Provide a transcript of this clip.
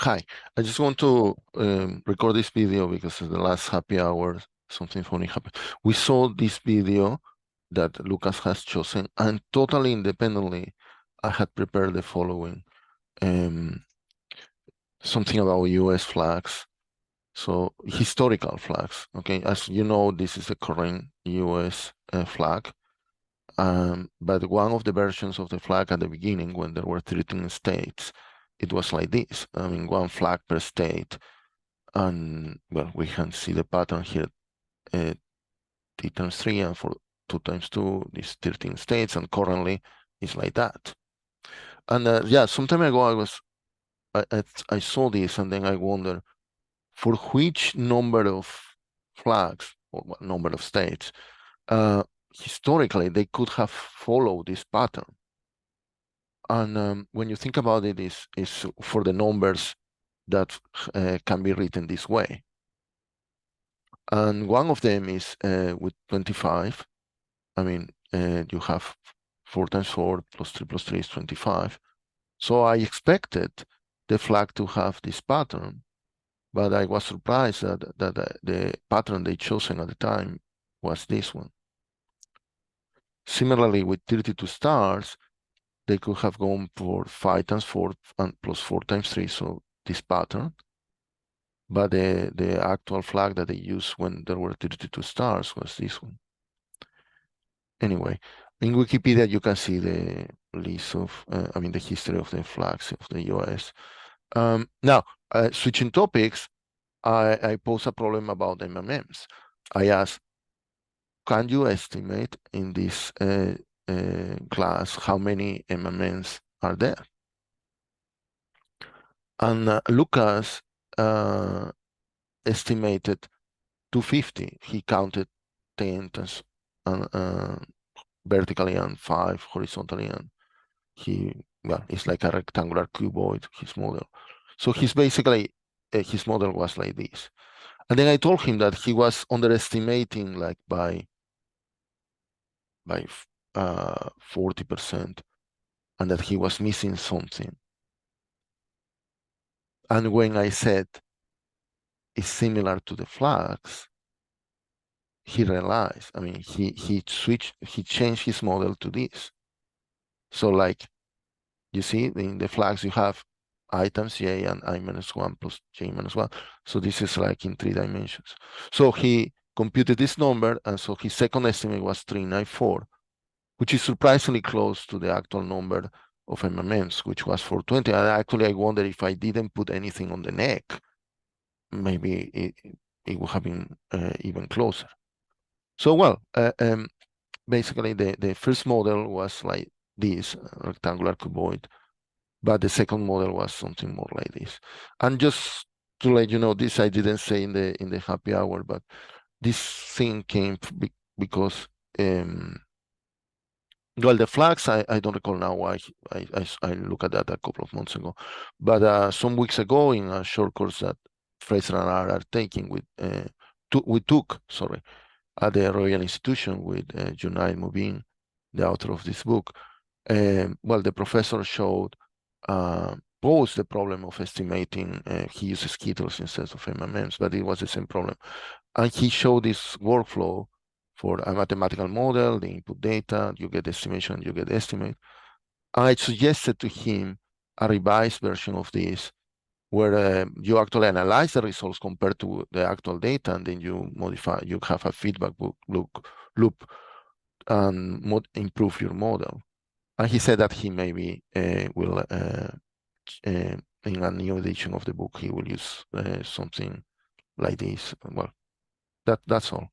Hi, I just want to record this video because in the last happy hour, something funny happened. We saw this video that Lucas has chosen, and totally independently, I had prepared the following. Something about US flags, so historical flags, okay? As you know, this is the current US flag, but one of the versions of the flag at the beginning, when there were 13 states, it was like this. I mean, one flag per state. And well, we can see the pattern here, t times 3, and for 2 times 2 is 13 states, and currently it's like that. And yeah, some time ago I saw this, and then I wonder for which number of flags or what number of states historically they could have followed this pattern. And when you think about it, is for the numbers that can be written this way. And one of them is with 25. I mean, you have 4 times 4 plus 3 plus 3 is 25. So I expected the flag to have this pattern, but I was surprised that the pattern they chosen at the time was this one. Similarly, with 32 stars, they could have gone for 5 times 4 and plus 4 times 3, so this pattern. But the actual flag that they used when there were 32 stars was this one. Anyway, in Wikipedia, you can see the list of, I mean, the history of the flags of the US. Now, switching topics, I pose a problem about MMMs. I ask, can you estimate in this class how many MMMs are there? And Lucas estimated 250. He counted 10 vertically and 5 horizontally, and well, it's like a rectangular cuboid, his model. So he's basically, his model was like this. And then I told him that he was underestimating like by 40%, and that he was missing something. And when I said it's similar to the flags, he realized, I mean, he changed his model to this. So like, you see, in the flags you have I times j and I minus 1 plus j minus 1. So this is like in 3 dimensions. So he computed this number, and so his second estimate was 394, which is surprisingly close to the actual number of MMMs, which was 420. And actually, I wonder if I didn't put anything on the neck, maybe it would have been even closer. So, well, basically, the first model was like this, rectangular cuboid, but the second model was something more like this. And just to let you know, this I didn't say in the happy hour, but this thing came because well, the flags I don't recall now. I look at that a couple of months ago, but some weeks ago in a short course that Fraser and I are taking we took at the Royal Institution with Junaid Mubin, the author of this book. Well, the professor showed posed the problem of estimating. He used skittles instead of MMMs, but it was the same problem. And he showed this workflow for a mathematical model, the input data, you get estimation, you get estimate. I suggested to him a revised version of this where you actually analyze the results compared to the actual data, and then you modify, you have a feedback loop and improve your model. And he said that he maybe will, in a new edition of the book, he will use something like this. Well, that's all.